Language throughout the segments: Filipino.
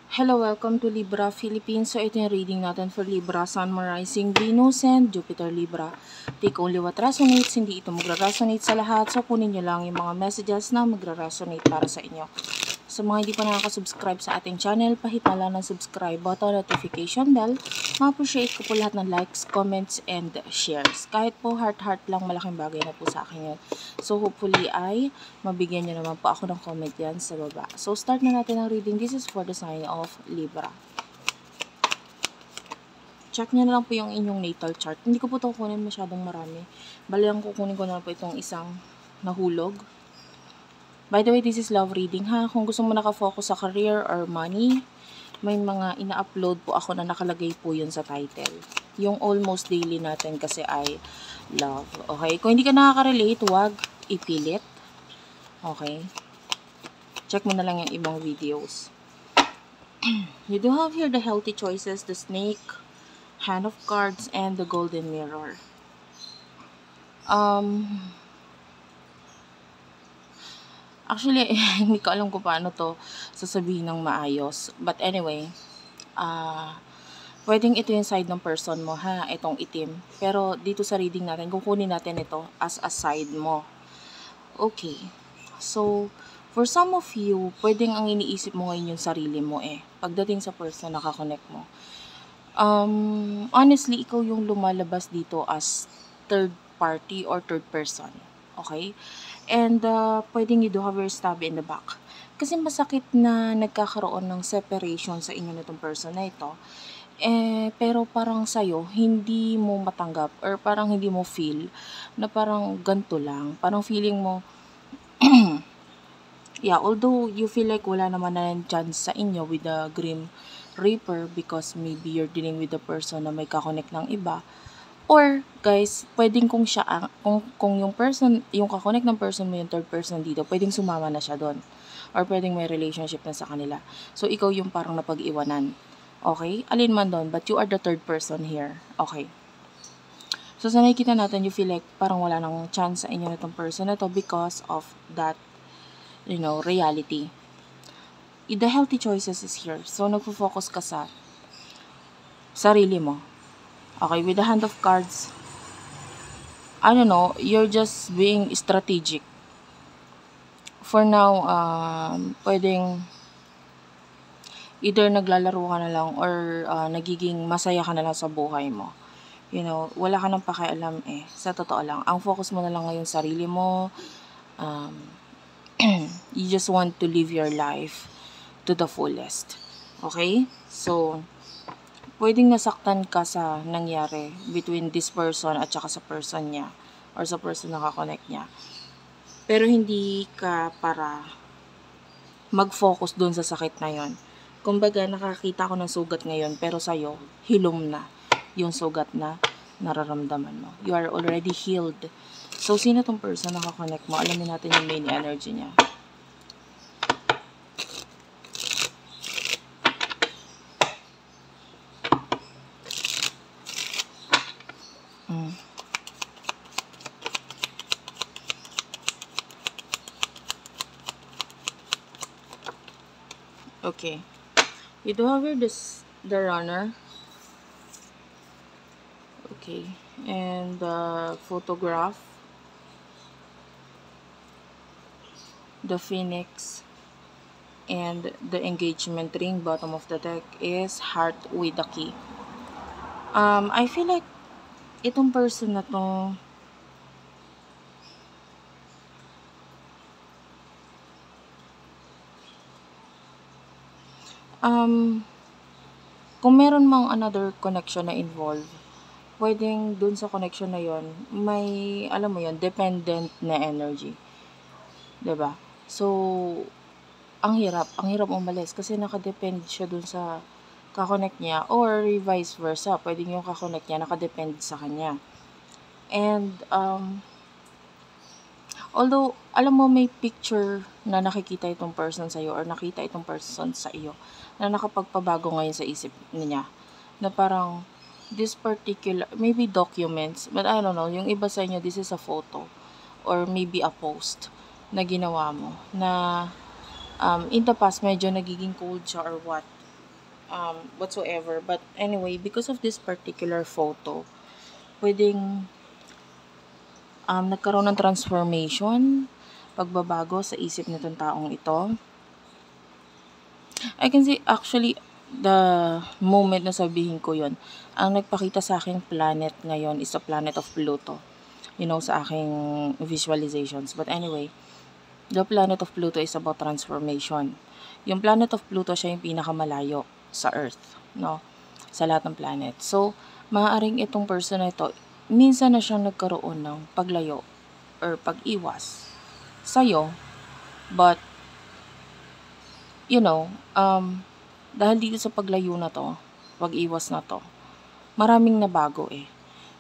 Hello, welcome to Libra Philippines. So, ito yung reading natin for Libra, Sun, Moon, Rising, Venus, and Jupiter Libra. Take only what resonates, hindi ito magra-resonate sa lahat. So, kunin nyo lang yung mga messages na magra-resonate para sa inyo. Sa mga hindi pa nakaka-subscribe sa ating channel, pahit na lang ng subscribe button, notification bell. Ma-appreciate ko po lahat ng likes, comments, and shares. Kahit po heart-heart lang, malaking bagay na po sa akin yun. So, hopefully ay mabigyan nyo naman po ako ng comment yan sa baba. So, start na natin ang reading. This is for the sign of Libra. Check nyo na lang po yung inyong natal chart. Hindi ko po ito kukunin masyadong marami. Bali lang kukunin ko na lang po itong isang nahulog. By the way, this is love reading ha. Kung gusto mo nakafocus sa career or money, may mga ina-upload po ako na nakalagay po yun sa title. Yung almost daily natin kasi ay love. Okay? Kung hindi ka nakaka-relate, huwag ipilit. Okay? Check mo na lang yung ibang videos. You do have here the healthy choices, the snake, hand of cards, and the golden mirror. Actually, hindi ko alam kung paano to sasabihin ng maayos. But anyway, pwedeng ito yung side ng person mo ha, itong itim. Pero dito sa reading natin, kukunin natin ito as a side mo. Okay. So, for some of you, pwedeng ang iniisip mo ngayon yung sarili mo pagdating sa person na nakakonect mo. Honestly, ikaw yung lumalabas dito as third party or third person. Okay? And pwedeng you do have your stab in the back. Kasi masakit na nagkakaroon ng separation sa inyo nitong person na ito. Pero parang sa'yo, hindi mo matanggap or parang hindi mo feel na parang ganito lang. Parang feeling mo, yeah, although you feel like wala naman na chance sa inyo with the Grim Reaper because maybe you're dealing with the person na may kakonect ng iba. Or, guys, pwedeng kung siya, kung yung person, yung kakonect ng person mo, yung third person dito, pwedeng sumama na siya doon. Or pwedeng may relationship na sa kanila. So, ikaw yung parang napag-iwanan. Okay? Alin man doon, but you are the third person here. Okay. So, sa nakikita natin, you feel like parang wala nang chance sa inyo na itong person na to because of that, reality. The healthy choices is here. So, nagpo-focus ka sa sarili mo. Okay, with the hand of cards, I don't know, you're just being strategic. For now, pwedeng either naglalaro ka na lang or nagiging masaya ka na lang sa buhay mo. Wala ka nang pakialam sa totoo lang. Ang focus mo na lang ngayon sarili mo. You just want to live your life to the fullest. Okay? So, pwedeng nasaktan ka sa nangyari between this person at saka sa person niya or sa person na nakakonect niya. Pero hindi ka para mag-focus dun sa sakit na yon. Kumbaga, nakakita ko ng sugat ngayon pero sa'yo, hilom na yung sugat na nararamdaman mo. You are already healed. So, sino tong person na nakakonect mo? Alamin natin yung main energy niya. Okay. You do have here the runner. Okay. And the photograph. The phoenix. And the engagement ring. Bottom of the deck is heart with the key. I feel like itong person na to, kung meron mang another connection na involved, pwedeng dun sa connection na yon may, alam mo yon, dependent na energy. 'Di ba? So, ang hirap umalis kasi nakadepend siya dun sa kakonect niya or vice versa. Pwedeng yung kakonect niya nakadepend sa kanya. And, although, alam mo may picture na nakikita itong person sa'yo or nakita itong person sa iyo na nakapagpabago ngayon sa isip niya. Na parang, this particular, maybe documents, but I don't know, yung iba sa inyo, this is a photo or maybe a post na ginawa mo na in the past medyo nagiging cold siya or what. whatsoever. But anyway, because of this particular photo, pwedeng nagkaroon ng transformation, pagbabago sa isip nitong taong ito. I can see actually the moment na sabihin ko yon, ang nagpakita sa aking planet ngayon is the planet of Pluto. Sa aking visualizations. But anyway, the planet of Pluto is about transformation. Yung planet of Pluto, siya yung pinakamalayo sa Earth, no? Sa lahat ng planet. So, maaaring itong person na ito, minsan na siyang nagkaroon ng paglayo or pag-iwas sa'yo. But, dahil dito sa paglayo na to, pag-iwas na to, maraming nabago eh.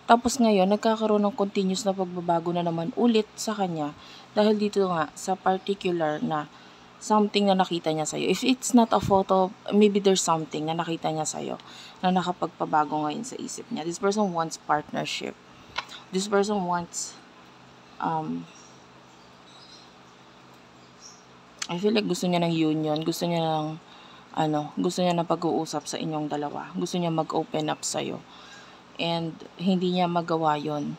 Tapos ngayon, nagkakaroon ng continuous na pagbabago na naman ulit sa kanya dahil dito nga sa particular na something na nakita niya sa'yo. If it's not a photo, maybe there's something na nakita niya sa'yo na nakapagpabago ngayon sa isip niya. This person wants partnership. This person wants, I feel like gusto niya ng union, gusto niya ng pag-uusap sa inyong dalawa. Gusto niya mag-open up sa'yo. And hindi niya magawa yon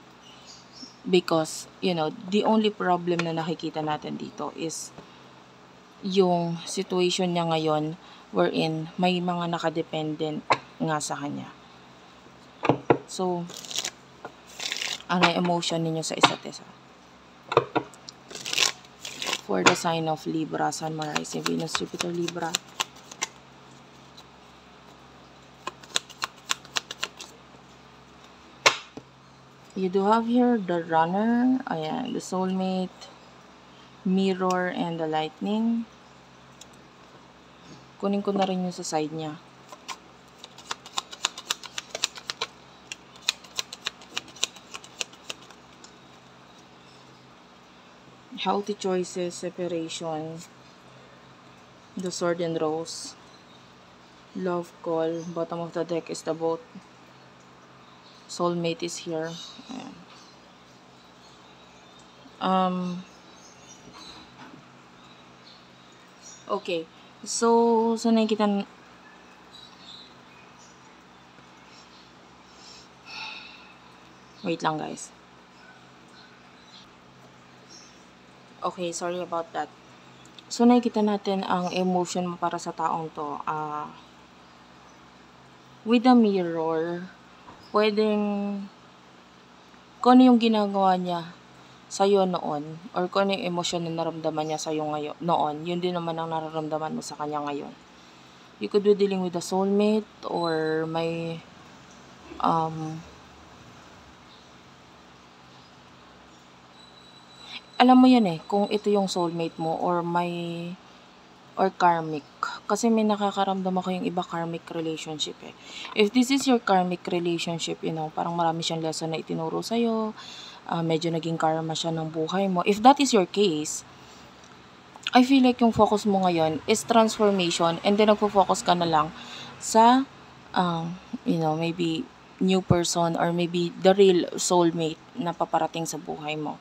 because, the only problem na nakikita natin dito is yung situation niya ngayon wherein may mga nakadependent nga sa kanya. So, ano yung emotion ninyo sa isa't isa? For the sign of Libra, Sun, Moon, Rising, Venus, Jupiter, Libra. You do have here the runner, ayan, the soulmate, mirror, and the lightning. Kunin ko na rin yung sa side niya. Healthy choices, separation, the sword and rose, love call, bottom of the deck is the boat. Soulmate is here. Okay. So nakikita wait lang guys. Okay, sorry about that. So nakikita natin ang emotion mo para sa taong to. With the mirror, pwedeng kung ano yung ginagawa niya sa'yo noon or kung ano yung emosyon na naramdaman niya sa'yo ngayon, noon, yun din naman ang nararamdaman mo sa kanya ngayon. You could be dealing with a soulmate or may alam mo yan eh, kung ito yung soulmate mo or karmic. Kasi may nakakaramdam ako yung iba karmic relationship eh. If this is your karmic relationship, parang marami siyang lesson na itinuro sa'yo, medyo naging karma siya ng buhay mo. If that is your case, I feel like yung focus mo ngayon is transformation and then nagpo-focus ka na lang sa, maybe new person or maybe the real soulmate na paparating sa buhay mo.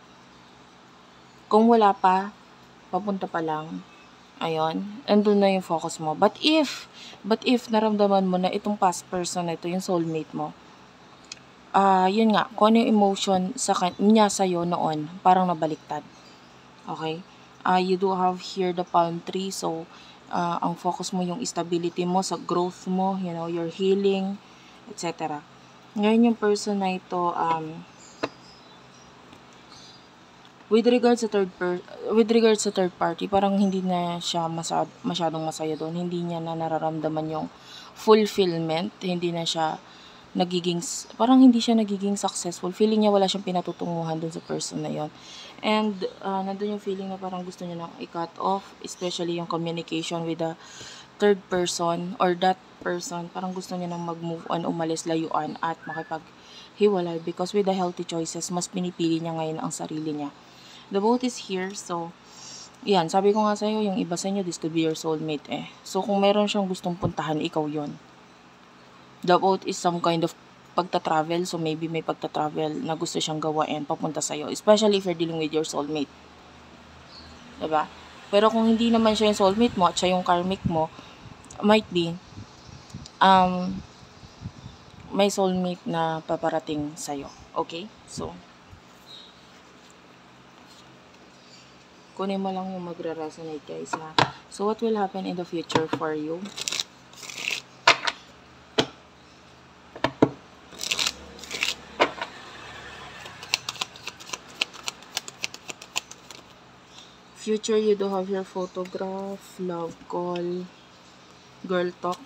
Kung wala pa, papunta pa lang, ayun, andun na yung focus mo. But if naramdaman mo na itong past person na ito, yung soulmate mo, yun nga, kung ano yung emotion niya sa'yo noon, parang nabaliktad. Okay? You do have here the palm tree, so ang focus mo yung stability mo, sa growth mo, your healing, etc. Ngayon yung person na ito, with regards sa third party, parang hindi na siya masyadong masaya doon. Hindi niya na nararamdaman yung fulfillment. Hindi siya nagiging successful. Feeling niya wala siyang pinatutunguhan doon sa person na yon. And nandun yung feeling na parang gusto niya nang i-cut off, especially yung communication with the third person or that person. Parang gusto niya nang mag-move on, umalis, layuan at makipaghiwalay because with the healthy choices, mas pinipili niya ngayon ang sarili niya. The boat is here, so, yan, sabi ko nga sa'yo, yung iba sa inyo, this could be your soulmate eh. So, kung meron siyang gustong puntahan, ikaw yon. The boat is some kind of pagta-travel, so maybe may pagta-travel na gusto siyang gawain papunta sa'yo, especially if you're dealing with your soulmate. Diba? Pero kung hindi naman siya yung soulmate mo at siya yung karmic mo, might be, um, may soulmate na paparating sa'yo. Okay? So, kunin mo lang yung magre-resonate guys ha. So, what will happen in the future for you? Future, you do have your photograph, love call, girl talk.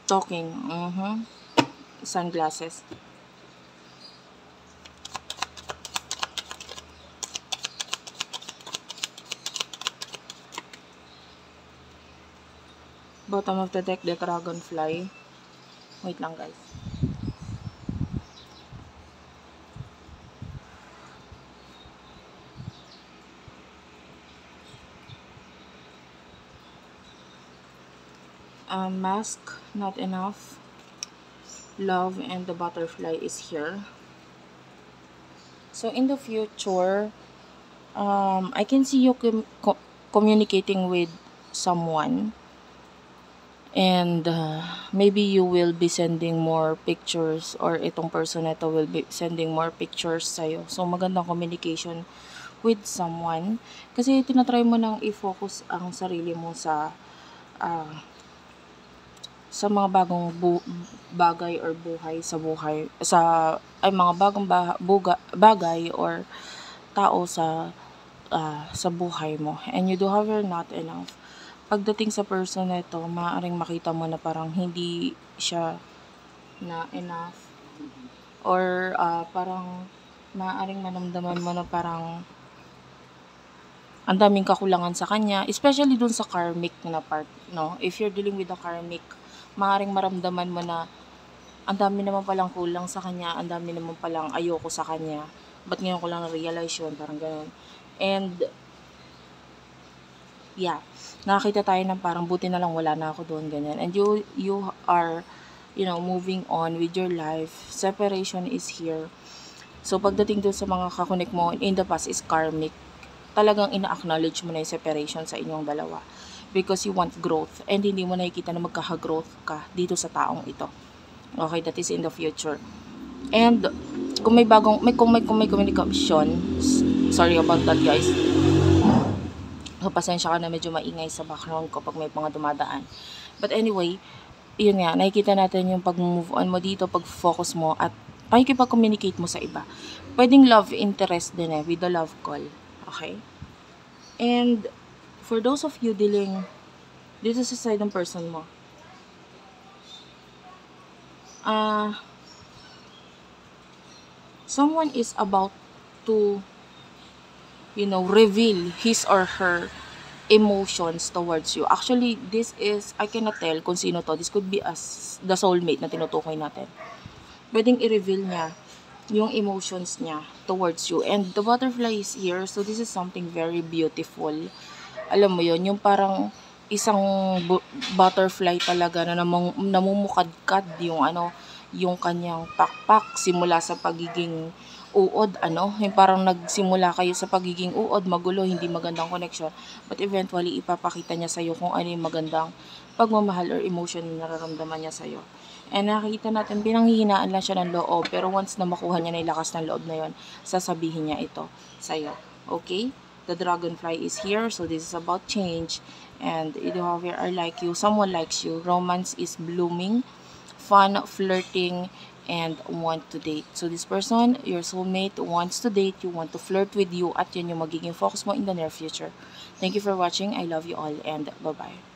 Talking. Sunglasses. Bottom of the deck, the dragonfly. Wait lang guys. Mask, not enough. Love and the butterfly is here. So in the future, I can see you communicating with someone, and maybe you will be sending more pictures, or itong person na ito will be sending more pictures sa'yo. So magandang communication with someone, kasi tinatry mo nang i-focus ang sarili mo sa mga bagong bagay or buhay sa buhay, ay mga bagong bagay or tao sa buhay mo. And you do have your not enough. Pagdating sa person na ito, maaaring makita mo na parang hindi siya na enough, or parang maaaring manamdaman mo na parang ang daming kakulangan sa kanya, especially dun sa karmic na part, no? If you're dealing with the karmic, maaaring maramdaman mo na ang dami naman palang kulang sa kanya, ang dami naman palang ayoko sa kanya. Ba't ngayon ko lang na-realize yun? Parang ganun. And, yeah, nakakita tayo ng parang buti na lang wala na ako doon, ganyan. And you are, moving on with your life. Separation is here. So, pagdating doon sa mga kakonek mo in the past is karmic. Talagang ina-acknowledge mo na yung separation sa inyong dalawa. Because you want growth. And hindi mo nakikita na magkaka-growth ka dito sa taong ito. Okay, that is in the future. And kung may communication, sorry about that guys. So, pasensya ka na, medyo maingay sa background ko pag may mga dumadaan. But anyway, yun nga, nakikita natin yung pag-move on mo dito, pag-focus mo, at pakikipag-communicate mo sa iba. Pwedeng love interest din with the love call. Okay? And for those of you dealing dito sa side ng person mo, someone is about to, reveal his or her emotions towards you. Actually, this is, I cannot tell kung sino to. This could be the soulmate na tinutukoy natin. Pwedeng i-reveal niya yung emotions niya towards you. And the butterfly is here, so this is something very beautiful. Alam mo yun, yung parang isang butterfly talaga na namumukadkad yung kanyang pakpak simula sa pagiging uod, yung parang nagsimula kayo sa pagiging uod, magulo, hindi magandang connection, but eventually ipapakita niya sa'yo kung ano yung magandang pagmamahal or emotion na nararamdaman niya sa'yo. And nakikita natin, pinanghihinaan lang siya ng loob, pero once na makuha niya na yung lakas ng loob na yon, sasabihin niya ito sa'yo. Okay? The dragonfly is here, so this is about change. And whoever are like you, someone likes you, romance is blooming, fun, flirting, and want to date. So this person, your soulmate, wants to date you, want to flirt with you, at yun yung magiging focus mo in the near future. Thank you for watching. I love you all, and bye-bye.